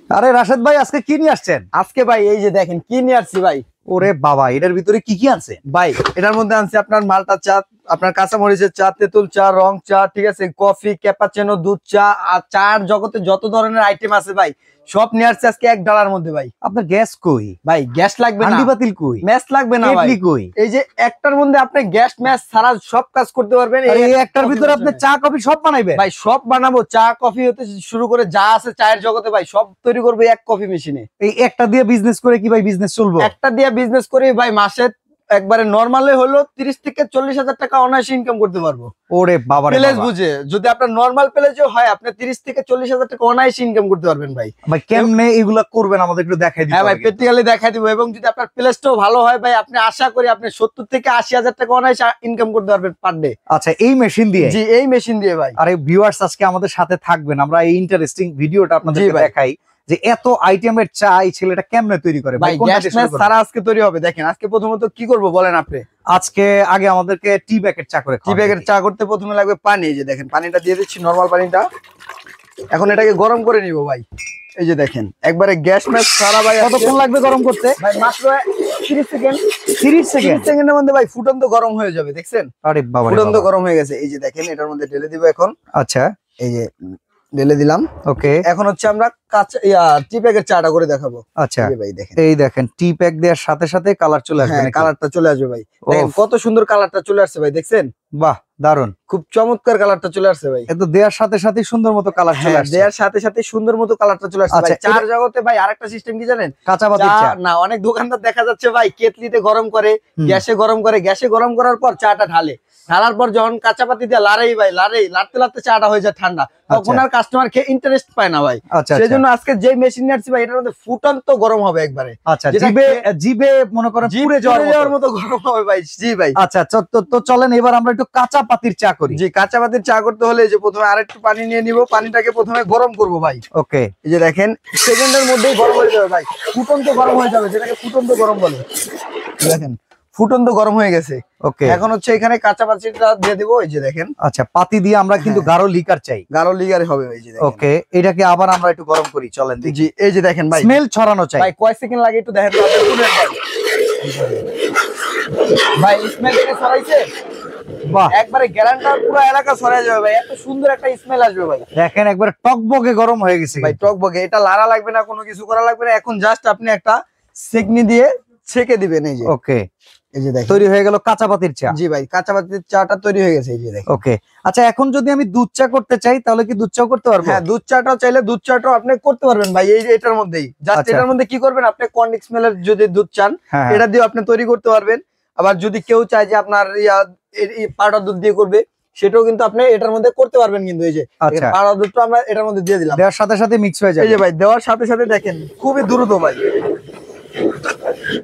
আরে রাশেদ ভাই, আজকে কি নিয়ে আসছেন? আজকে ভাই এই যে দেখেন কি নিয়ে আসছি ভাই। ওরে বাবা, এটার ভিতরে কি কি আছে ভাই? এটার মধ্যে আনছি আপনার মালটা চা, আপনার কাঁচামরিচের চা, তেঁতুল চা, রং চা, ঠিক আছে, কফি, ক্যাপাচিনো, দুধ চা, আর চার জগতে যত ধরনের আইটেম আছে ভাই সব নিয়ে আসছে আজকে এক ডালার মধ্যে। ভাই আপনার গ্যাস কই? ভাই গ্যাস লাগবে না, হান্ডি বাতিল কই, ম্যাচ লাগবে না ভাই, কই? এই যে একটার মধ্যে আপনি গ্যাস ম্যাচ ছাড়া সব কাজ করতে পারবেন। এই একটার ভিতরে আপনি চা কফি সব বানাইবেন? ভাই সব বানাবো, চা কফি হতে শুরু করে যা আছে চায়ের জগতে ভাই সব তৈরি করবো এক কফি মেশিনে। এই একটা দিয়ে বিজনেস করে কি ভাই বিজনেস চলবে? একটা দিয়ে বিজনেস করে ভাই মাসে একবারে নরমালে হলো 30 থেকে 40,000 টাকা অনায়াসে ইনকাম করতে পারবো। ওরে বাবা রে প্লেস বাবা। বুঝে যদি আপনার নরমাল প্লেসও হয় আপনি 30 থেকে 40,000 টাকা অনায়াসে ইনকাম করতে পারবেন ভাই। ভাই কেমনে এগুলা করবেন আমাদের একটু দেখাই দিন। হ্যাঁ ভাই, প্র্যাকটিক্যালি দেখাই দিব। এবং যদি আপনার প্লেসটাও ভালো হয় ভাই, আপনি আশা করি আপনি 70 থেকে 80,000 টাকা অনায়াসে ইনকাম করতে পারবেন পার ডে। আচ্ছা, এই মেশিন দিয়ে? জি, এই মেশিন দিয়ে ভাই। আরে ভিউয়ার্স, আজকে আমাদের সাথে থাকবেন, আমরা এই ইন্টারেস্টিং ভিডিওটা আপনাদেরকে দেখাই যে এত আইটেমের চা এই ছেলেটা কেমনে তৈরি করে। ভাই গ্যাস ম্যাচ সারা আজকে তৈরি হবে। দেখেন আজকে প্রথমত কি করব বলেন আপনি? আজকে আগে আমাদেরকে টি ব্যাগের চা করে, টি ব্যাগের চা করতে প্রথমে লাগবে পানি। এই যে দেখেন পানিটা দিয়ে দিচ্ছি, নরমাল পানিটা। এখন এটাকে গরম করে নিব ভাই। এই যে দেখেন একবারে গ্যাস ম্যাচ সারা ভাই। কতক্ষণ লাগবে গরম করতে? ভাই মাত্র 30 সেকেন্ড। 30 সেকেন্ডের মধ্যে ভাই ফুটন্ত গরম হয়ে যাবে। দেখছেন? আরে বাবা, ফুটন্ত গরম হয়ে গেছে। এই যে দেখেন এটার মধ্যে ঢেলে দিব এখন। আচ্ছা, এই যে ঢেলে দিলাম। ওকে, এখন হচ্ছে আমরা কাঁচা টি প্যাকের চাটা করে দেখাবো। আচ্ছা ভাই দেখেন, এই দেখেন টি প্যাক দেওয়ার সাথে সাথে কালার চলে আসবে। হ্যাঁ কালারটা চলে আসবে ভাই। দেখেন কত সুন্দর কালারটা চলে আসছে ভাই, দেখছেন? বাহ, দারুন, খুব চমৎকার কালারটা চলে আসছে ভাই। এত দেওয়ার সাথে সাথে সুন্দর মতো কালার চলে আসছে। দেওয়ার সাথে সাথে সুন্দর মতো কালারটা চলে আসছে। আচ্ছা, চার জগতে ভাই আরেকটা সিস্টেম কি জানেন? কাঁচা বাতিল চা না, অনেক দোকানদার দেখা যাচ্ছে ভাই কেটলিতে গরম করে, গ্যাসে গরম করে, গ্যাসে গরম করার পর চাটা ঢালার পর যখন কাঁচা পাতি দিয়ে লাড়তে লাড়তে চাটা হয়ে যায় ঠান্ডা, তখন আর কাস্টমার খেয়ে ইন্টারেস্ট পায় না ভাই। সেজন্য আজকে যে মেশিন নিয়ে আসছি ভাই এটার মধ্যে ফুটন্ত গরম হবে একবারে। আচ্ছা, জিভে মনে করেন পুড়ে যাওয়ার মতো গরম হবে ভাই। জি ভাই। আচ্ছা, তো চলেন এবার আমরা একটু কাঁচা পাতির চা করি। জি, কাঁচা পাতির চা করতে হলে যে প্রথমে আরেকটু পানি নিয়ে নিব, পানিটাকে প্রথমে গরম করব ভাই। ওকে, এই যে দেখেন সেকেন্ডের মধ্যেই গরম হয়ে যাবে ভাই, ফুটন্ত গরম হয়ে যাবে, যেটাকে ফুটন্ত গরম বলে। দেখেন ফুটন্ত গরম হয়ে গেছে। ওকে, এখন হচ্ছে এখানে কাঁচা পাতিটা দিয়ে দিব। এই যে দেখেন, আচ্ছা পাতি দিয়ে আমরা কিন্তু গাঢ় লিকার চাই। গাঢ় লিকার হবে এই যে দেখেন। ওকে, এটাকে আবার আমরা একটু গরম করি, চলেন দেখি। জি, এই যে দেখেন ভাই স্মেল ছড়ানো চাই ভাই। কয় সেকেন্ড লাগে একটু দেখেন তো ভাই। স্মেল থেকে ছড়াইছে, বাহ, একবারে গ্যারান্টি পুরো এলাকা ছড়ায় যাবে ভাই। এত সুন্দর একটা স্মেল আসবে ভাই। দেখেন একবারে টকবগে গরম হয়ে গেছে ভাই, টকবগে। এটা লাড়া লাগবে না, কোনো কিছু করা লাগবে না। এখন জাস্ট আপনি একটা সেকনি দিয়ে ছেঁকে দিবেন। এই যে ওকে, এই যে দেখেন তৈরি হয়ে গেল কাঁচা পাতির চা। জি ভাই, কাঁচা পাতির চাটা তৈরি হয়ে গেছে। এই যে দেখেন। ওকে, আচ্ছা এখন যদি আমি দুধ চা করতে চাই তাহলে কি দুধ চাও করতে পারবো? হ্যাঁ, দুধ চাটাও চাইলে দুধ চাটাও আপনি করতে পারবেন ভাই। এই যে এটার মধ্যেই জাস্ট এটার মধ্যে কি করবেন, আপনি কর্নিক্স মিলের যদি দুধ চান এটা দিয়ে আপনি তৈরি করতে পারবেন। আবার যদি কেউ চায় যে আপনার পাউডার দুধ দিয়ে করবে, সেটাও কিন্তু আপনি এটার মধ্যে করতে পারবেন। কিন্তু এই যে পাউডার দুধটা আমরা এটার মধ্যে দিয়ে দিলাম, দেওয়ার সাথে সাথে মিক্স হয়ে যায়। এই যে ভাই দেওয়ার সাথে সাথে দেখেন খুবই দ্রুত ভাই।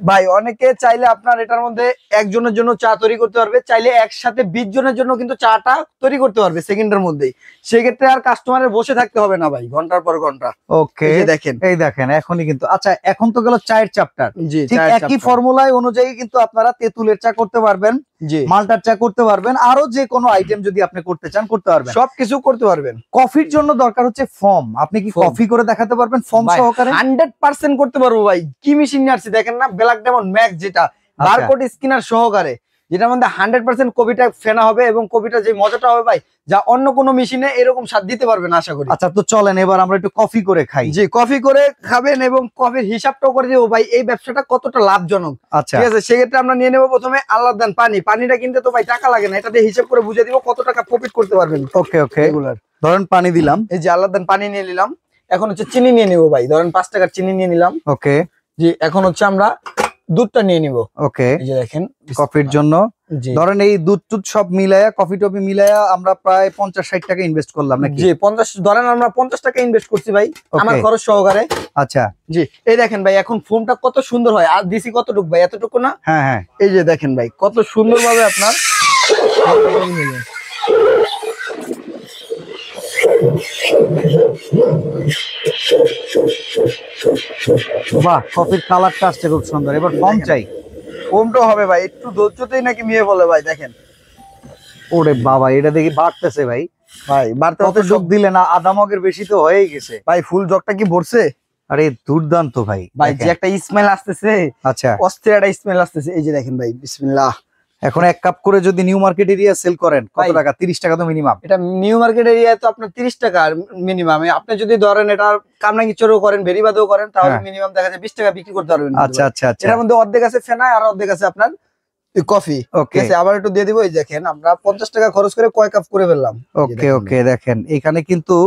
ভাই অনেকে চাইলে আপনার এটার মধ্যে একজনের জন্য চা তৈরি করতে পারবে, চাইলে একসাথে 20 জনের জন্য কিন্তু চাটা তৈরি করতে পারবে সেকেন্ডের মধ্যেই। সেক্ষেত্রে আর কাস্টমারের বসে থাকতে হবে না ভাই ঘন্টার পর ঘন্টা। ওকে, দেখেন এই দেখেন এখনই কিন্তু। আচ্ছা, এখন তো গেল চায়ের চ্যাপ্টার। জি, ঠিক একই ফর্মুলায় অনুযায়ী কিন্তু আপনারা তেঁতুলের চা করতে পারবেন, মালটার চা করতে পারবেন, আরো যে কোনো আইটেম যদি আপনি করতে চান করতে পারবেন, সবকিছু করতে পারবেন। কফির জন্য দরকার হচ্ছে ফর্ম। আপনি কি কফি করে দেখাতে পারবেন ফর্ম সহকারে? 100% করতে পারবো ভাই। কি মেশিন নিয়ে আসছি দেখেন না, ব্ল্যাক ডায়মন্ড ম্যাক্স, যেটা বারকোড স্ক্যানার সহকারে, যেটার মধ্যে 100% কপিটা ফেনা হবে এবং কপিটা যে মজাটা হবে ভাই, যা অন্য কোনো মেশিনে এরকম স্বাদ দিতে পারবে না আশা করি। আচ্ছা, তো চলেন এবার আমরা একটু কফি করে খাই। জি, কফি করে খাবেন এবং কফির হিসাবটাও করে দেবো ভাই, এই ব্যবসাটা কতটা লাভজনক। আচ্ছা, ঠিক আছে, সেক্ষেত্রে আমরা নিয়ে নেবো প্রথমে আল্লাহদান পানি। পানিটা কিনতে তো ভাই টাকা লাগে না, এটা দিয়ে হিসাব করে বুঝে দিব কত টাকা প্রফিট করতে পারবেন। ওকে ওকে, রেগুলার ধরেন পানি দিলাম। এই যে আল্লাহদান পানি নিয়ে নিলাম। এখন হচ্ছে চিনি নিয়ে নিবো ভাই, ধরেন 5 টাকার চিনি নিয়ে নিলাম। ওকে, জি, এখন হচ্ছে আমরা দুধটা নিয়ে নিব। ওকে, এই যে দেখেন কফির জন্য ধরেন এই দুধ টুধ সব মিলায়া, কফি টফি মিলায়া আমরা প্রায় 50-60 টাকা ইনভেস্ট করলাম নাকি? জি, 50 ধরেন আমরা 50 টাকা ইনভেস্ট করছি ভাই আমার খরচ সহকারে। আচ্ছা, জি, এই দেখেন ভাই এখন ফোমটা কত সুন্দর হয়। আর দিছি কতটুকু ভাই, এতটুকু না? হ্যাঁ হ্যাঁ, এই যে দেখেন ভাই কত সুন্দর ভাবে আপনার বাহ, কফির কালারটা আসছে খুব সুন্দর। এবার ফর্ম চাই। ফোমটা হবে ভাই, একটু ধৈর্যতেই নাকি মিয়ে বলে ভাই। দেখেন ওরে বাবা, এটা দেখি বাড়তেছে ভাই। ভাই বাড়তে কত যোগ দিলে না, আধা মগের বেশি তো হয়েই গেছে ভাই। ফুল জগটা কি ভরছে? আরে দুর্দান্ত ভাই, ভাই যে একটা স্মেল আসতেছে, আচ্ছা অস্থির একটা স্মেল আসতেছে। এই যে দেখেন ভাই, বিসমিল্লাহ। এখন 1 কাপ করে যদি নিউ মার্কেট এরিয়া সেল করেন কত ভাই, টাকা? 30 টাকা তো মিনিমাম। এটা নিউ মার্কেট এরিয়ায় তো আপনার 30 টাকা মিনিমাম। আপনি যদি ধরেন এটা কামরাঙ্গীরচরেও করেন, বেরিবাদেও করেন, তাহলে মিনিমাম দেখা যায় 20 টাকা বিক্রি করতে পারবেন। আচ্ছা আচ্ছা আচ্ছা। এটার মধ্যে অর্ধেক আছে ফেনা আর অর্ধেক আছে আপনার কফি। ওকে, আবার একটু দিয়ে দিব। এই দেখেন আমরা 50 টাকা খরচ করে কয় কাপ করে ফেললাম। ওকে ওকে, দেখেন এখানে কিন্তু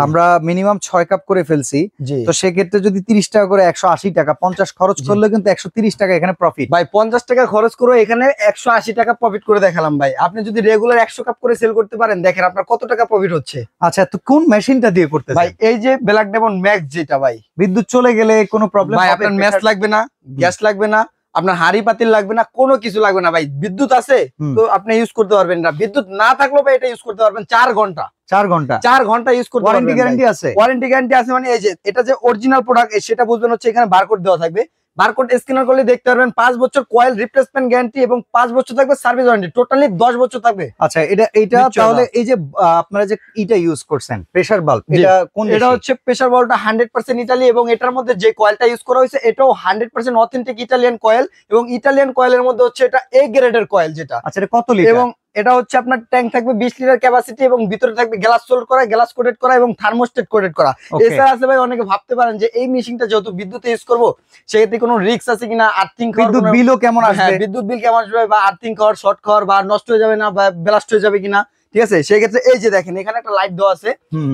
আমরা মিনিমাম 6 কাপ করে ফেলছি। তো সেক্ষেত্রে যদি 30 টাকা করে 180 টাকা 50 খরচ করলে কিন্তু 130 টাকা এখানে প্রফিট। ভাই 50 টাকা খরচ করে এখানে 180 টাকা প্রফিট করে দেখালাম ভাই। আপনি যদি রেগুলার 100 কাপ করে সেল করতে পারেন, দেখেন আপনার কত টাকা প্রফিট হচ্ছে। আচ্ছা, তো কোন মেশিনটা দিয়ে করতেছেন ভাই? এই যে ব্ল্যাক ডায়মন্ড ম্যাক্স, যেটা ভাই বিদ্যুৎ চলে গেলে কোনো প্রবলেম ভাই, হবে? আপনার ম্যাচ লাগবে না, গ্যাস লাগবে না, আপনার হাড়ি পাতিল লাগবে না, কোনো কিছু লাগবে না ভাই। বিদ্যুৎ আছে তো আপনি ইউজ করতে পারবেন। না বিদ্যুৎ না থাকলেও ভাই এটা ইউজ করতে পারবেন 4 ঘন্টা। 4 ঘন্টা ইউজ করতে পারবেন। ওয়ারেন্টি গ্যারান্টি আছে? ওয়ারেন্টি গ্যারান্টি আছে মানে এই যে এটা যে অরিজিনাল প্রোডাক্ট সেটা বুঝবেন হচ্ছে এখানে বারকোড দেওয়া থাকবে। বারকোড স্ক্যানার করলে দেখতে পারবেন 5 বছর কয়েল রিপ্লেসমেন্ট গ্যারান্টি এবং 5 বছর থাকবে সার্ভিস ওয়ারেন্টি, টোটালি 10 বছর থাকবে। আচ্ছা, এটা তাহলে এই যে আপনারা যে এটা ইউজ করছেন প্রেসার বাল্ব, এটা কোন? এটা হচ্ছে প্রেসার বাল্বটা 100% ইতালি, এবং এটার মধ্যে যে কয়েলটা ইউজ করা হয়েছে এটাও 100% অথেন্টিক ইতালিয়ান কয়েল, এবং ইতালিয়ান কয়েলের মধ্যে হচ্ছে এটা এ গ্রেডের কয়েল যেটা। আচ্ছা, এটা কত লিটার? এবং এটা হচ্ছে আপনার ট্যাঙ্ক থাকবে 20 লিটার ক্যাপাসিটি, এবং ভিতরে থাকবে গ্লাস সোল্ড করা, গ্লাস কোটেড করা এবং থার্মোস্টেট কোটেড করা। এছাড়া আছে ভাই, অনেকে ভাবতে পারেন যে এই মেশিনটা যেহেতু বিদ্যুতে ইউজ করবো সেক্ষেত্রে কোনো রিস্ক আছে কিনা, আর্থিং বিদ্যুৎ বিলও কেমন আসবে? বিদ্যুৎ বিল কেমন আসবে, বা আর্থিং খাওয়ার, শর্ট খাওয়ার, বা নষ্ট হয়ে যাবে না, বা ব্লাস্ট হয়ে যাবে কিনা। ঠিক আছে, সেই ক্ষেত্রে এই যে দেখেন এখানে একটা লাইট দেওয়া আছে।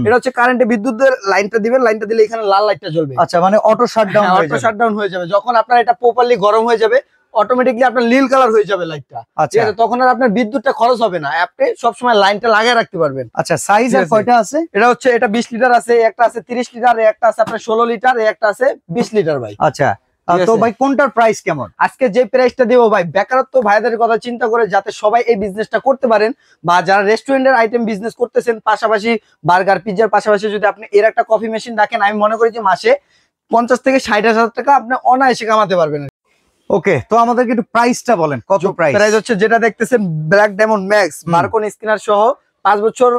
এটা হচ্ছে কারেন্টে বিদ্যুতের লাইনটা দিবেন, লাইনটা দিলে এখানে লাল লাইটটা জ্বলবে। আচ্ছা, মানে অটো শাটডাউন হয়ে যাবে। অটো শাটডাউন হয়ে যাবে যখন আপনার এটা প্রপারলি গরম হয়ে যাবে, অটোমেটিকলি আপনার নীল কালার হয়ে যাবে লাইটটা। ঠিক আছে, তখন আর আপনার বিদ্যুৎটা খরচ হবে না, আপনি সবসময় লাইনটা লাগিয়ে রাখতে পারবেন। আচ্ছা, সাইজ আর কয়টা আছে? এটা হচ্ছে এটা 20 লিটার আছে, একটা আছে 30 লিটার, একটা আছে আপনার 16 লিটার, একটা আছে 20 লিটার ভাই। আচ্ছা, তো ভাই কোনটার প্রাইস কেমন? আজকে যে প্রাইসটা দেবো ভাই, বেকারত্ব ভাইদের কথা চিন্তা করে যাতে সবাই এই বিজনেসটা করতে পারেন, বা যারা রেস্টুরেন্টের আইটেম বিজনেস করতেছেন, পাশাপাশি বার্গার পিজ্জার পাশাপাশি যদি আপনি এর একটা কফি মেশিন রাখেন, আমি মনে করি যে মাসে 50 থেকে 60,000 টাকা আপনি অনায়াসে কামাতে পারবেন। ওকে, তো আমাদেরকে একটু প্রাইসটা বলেন, কত প্রাইস? প্রাইস হচ্ছে যেটা দেখতেছেন black diamond max, barcode scanner সহ 5 বছর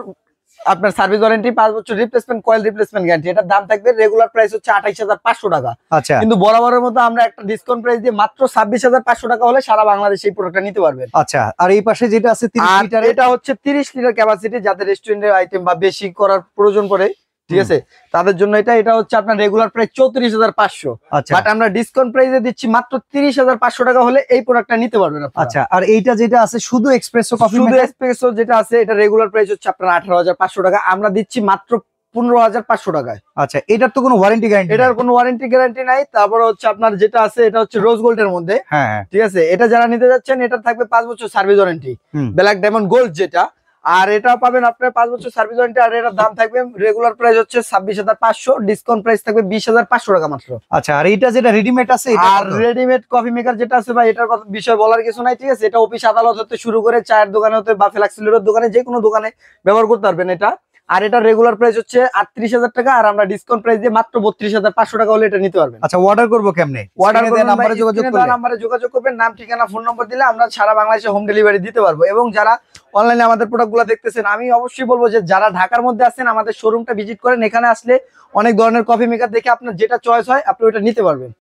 আপনার সার্ভিস ওয়ারেন্টি, 5 বছর রিপ্লেসমেন্ট কয়েল রিপ্লেসমেন্ট গ্যারান্টি। এটার দাম থাকবে রেগুলার প্রাইস হচ্ছে 28,500 টাকা। আচ্ছা, কিন্তু বরাবরের মতো আমরা একটা ডিসকাউন্ট প্রাইস দিয়ে মাত্র 26,500 টাকা হলে সারা বাংলাদেশে এই প্রোডাক্টটা নিতে পারবেন। আচ্ছা, আর এই পাশে যেটা আছে 30 লিটার, এটা হচ্ছে 30 লিটার ক্যাপাসিটি, যাদের রেস্টুরেন্টের আইটেম বা বেশি করার প্রয়োজন পড়ে, ঠিক আছে, তাদের জন্য এটা হচ্ছে আপনার রেগুলার প্রাইস 34,500। বাট আমরা ডিসকাউন্ট প্রাইসে দিচ্ছি মাত্র 30,500 টাকা হলে এই প্রোডাক্টটা নিতে পারবেন। আচ্ছা, আর এইটা যেটা আছে শুধু এক্সপ্রেসো কফি, শুধু এক্সপ্রেসো যেটা আছে এটা রেগুলার প্রাইস হচ্ছে আপনার 18,500 টাকা, আমরা দিচ্ছি মাত্র 15,500 টাকায়। আচ্ছা, এটার তো কোনো ওয়ারেন্টি গ্যারান্টি? এটার কোনো ওয়ারেন্টি গ্যারান্টি নাই। তারপর হচ্ছে আপনার যেটা আছে এটা হচ্ছে রোজ গোল্ডের মধ্যে। হ্যাঁ, ঠিক আছে, এটা যারা নিতে যাচ্ছেন এটা থাকবে 5 বছর service warranty, black diamond gold যেটা। আর এটা পাবেন আপনার 5 বছর সার্ভিস ওয়ারেন্টি, আর এটার দাম থাকবে রেগুলার প্রাইস হচ্ছে 26,500, ডিসকাউন্ট প্রাইস থাকবে 20,500 টাকা মাত্র। আচ্ছা, আর এইটা যেটা রেডিমেড আছে, আর রেডিমেড কফি মেকার যেটা আছে ভাই, এটার কথা বিষয় বলার কিছু নাই। ঠিক আছে, এটা অফিস আদালত হতে শুরু করে চায়ের দোকানে হতে বা ফ্লেক্সিলোরের দোকানে, যে কোনো দোকানে ব্যবহার করতে পারবেন এটা। আর এটা রেগুলার প্রাইস হচ্ছে 38,000 টাকা, আর আমরা ডিসকাউন্ট প্রাইস দিয়ে মাত্র 32,500 টাকা হলে এটা নিতে পারবেন। আচ্ছা, অর্ডার করবো কেমনে? অর্ডার করবেন নাম্বারে যোগাযোগ করবেন, নাম ঠিকানা ফোন নম্বর দিলে আমরা সারা বাংলাদেশে হোম ডেলিভারি দিতে পারবো। এবং যারা অনলাইনে আমাদের প্রোডাক্টগুলো দেখতেছেন, আমি অবশ্যই বলবো যে যারা ঢাকার মধ্যে আছেন আমাদের শোরুমটা ভিজিট করেন, এখানে আসলে অনেক ধরনের কফি মেকার দেখে আপনার যেটা চয়েস হয় আপনি ওটা নিতে পারবেন।